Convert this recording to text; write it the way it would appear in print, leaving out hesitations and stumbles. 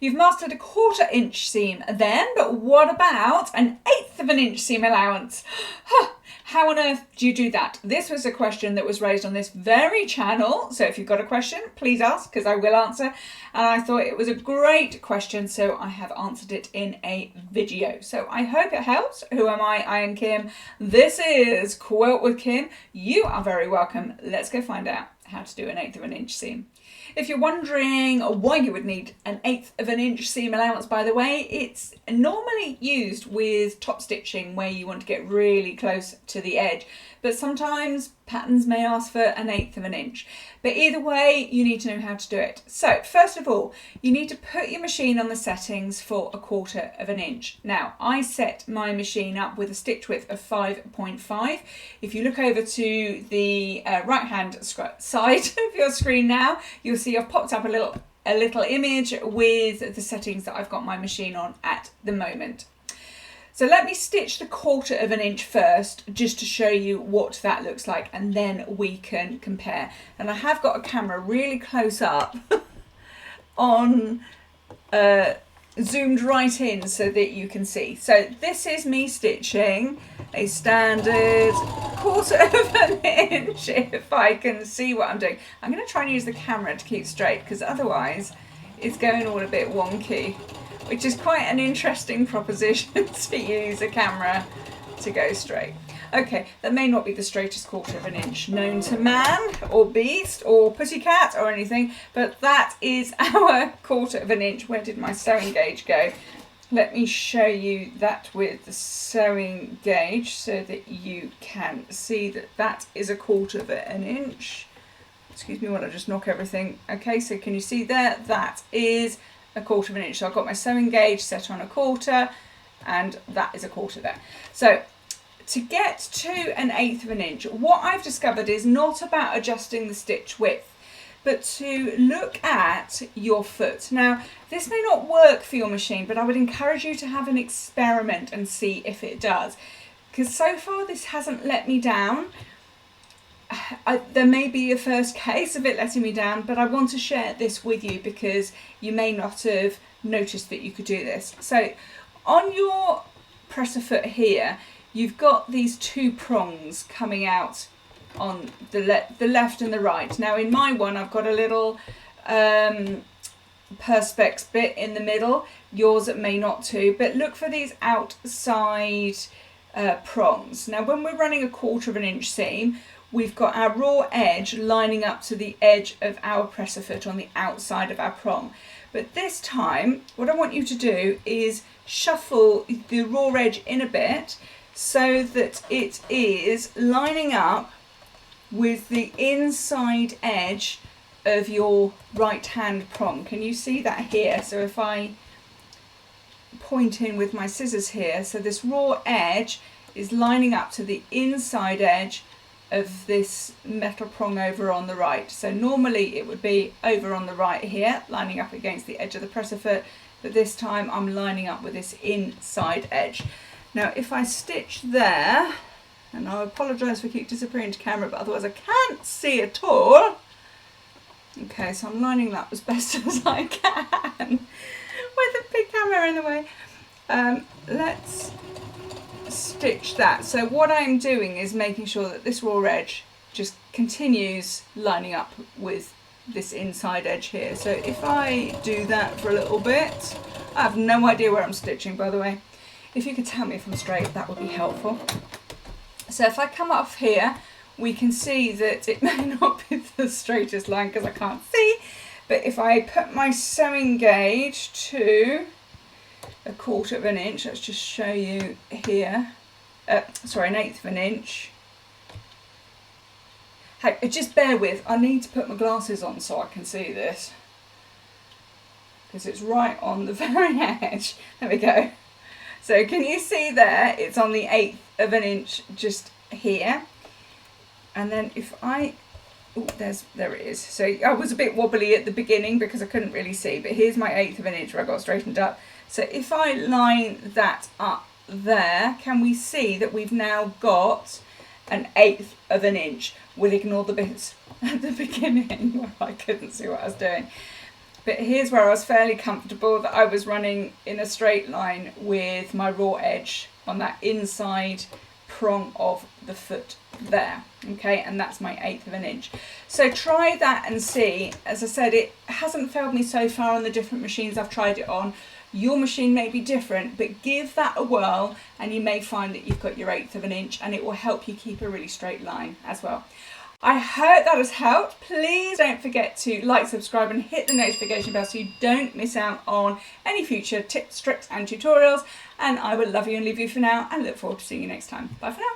You've mastered a 1/4 inch seam then, but what about an 1/8 of an inch seam allowance? How on earth do you do that? This was a question that was raised on this very channel. So if you've got a question, please ask, because I will answer. And I thought it was a great question, so I have answered it in a video. So I hope it helps. Who am I? I am Kim. This is Quilt with Kim. You are very welcome. Let's go find out how to do an 1/8 of an inch seam. If you're wondering why you would need an 1/8 of an inch seam allowance, by the way, it's normally used with top stitching where you want to get really close to the edge, but sometimes patterns may ask for an 1/8 of an inch. But either way, you need to know how to do it. So first of all, you need to put your machine on the settings for a 1/4 of an inch. Now, I set my machine up with a stitch width of 5.5. If you look over to the right-hand side of your screen now, you'll see I've popped up a little image with the settings that I've got my machine on at the moment. So let me stitch the 1/4 of an inch first, just to show you what that looks like, and then we can compare. And I have got a camera really close up on zoomed right in so that you can see. So this is me stitching a standard 1/4 of an inch, if I can see what I'm doing. I'm going to try and use the camera to keep straight, because otherwise it's going all a bit wonky, which is quite an interesting proposition to use a camera to go straight. Okay, that may not be the straightest 1/4 of an inch known to man or beast or pussycat or anything, but that is our 1/4 of an inch. Where did my sewing gauge go? Let me show you that with the sewing gauge so that you can see that that is a 1/4 of an inch. Excuse me while I just knock everything. Okay, so can you see there? That is a 1/4 of an inch. So I've got my sewing gauge set on a 1/4, and that is a 1/4 there. So to get to an 1/8 of an inch, what I've discovered is not about adjusting the stitch width, but to look at your foot. Now, this may not work for your machine, but I would encourage you to have an experiment and see if it does, because so far this hasn't let me down. There may be a first case of it letting me down, but I want to share this with you because you may not have noticed that you could do this. So on your presser foot here, you've got these 2 prongs coming out on the left and the right. Now in my one, I've got a little perspex bit in the middle. Yours may not too, but look for these outside prongs. Now when we're running a 1/4 of an inch seam, we've got our raw edge lining up to the edge of our presser foot on the outside of our prong. But this time, what I want you to do is shuffle the raw edge in a bit so that it is lining up with the inside edge of your right hand prong. Can you see that here? So if I point in with my scissors here, so this raw edge is lining up to the inside edge of this metal prong over on the right. So normally it would be over on the right here, lining up against the edge of the presser foot, but this time I'm lining up with this inside edge. Now if I stitch there, and I apologise for keep disappearing to camera, but otherwise I can't see at all. Okay, so I'm lining that as best as I can with the big camera in the way. Let's stitch that. So what I'm doing is making sure that this raw edge just continues lining up with this inside edge here. So if I do that for a little bit, I have no idea where I'm stitching, by the way. If you could tell me if I'm straight, that would be helpful. So if I come off here, we can see that it may not be the straightest line because I can't see, but if I put my sewing gauge to a 1/4 of an inch, let's just show you here, sorry, an 1/8 of an inch. Hey, just bear with, I need to put my glasses on so I can see this, because it's right on the very edge. There we go. So can you see there, it's on the 1/8 of an inch just here. And then if I, oh, there it is. So I was a bit wobbly at the beginning because I couldn't really see, but here's my 1/8 of an inch where I got straightened up. So if I line that up there, can we see that we've now got an 1/8 of an inch? We'll ignore the bits at the beginning where I couldn't see what I was doing. But here's where I was fairly comfortable that I was running in a straight line with my raw edge on that inside prong of the foot there. Okay, and that's my 1/8 of an inch. So try that and see. As I said, it hasn't failed me so far on the different machines I've tried it on. Your machine may be different, but give that a whirl and you may find that you've got your 1/8 of an inch, and it will help you keep a really straight line as well. I hope that has helped. Please don't forget to like, subscribe and hit the notification bell so you don't miss out on any future tips, tricks and tutorials. And I will love you and leave you for now and look forward to seeing you next time. Bye for now.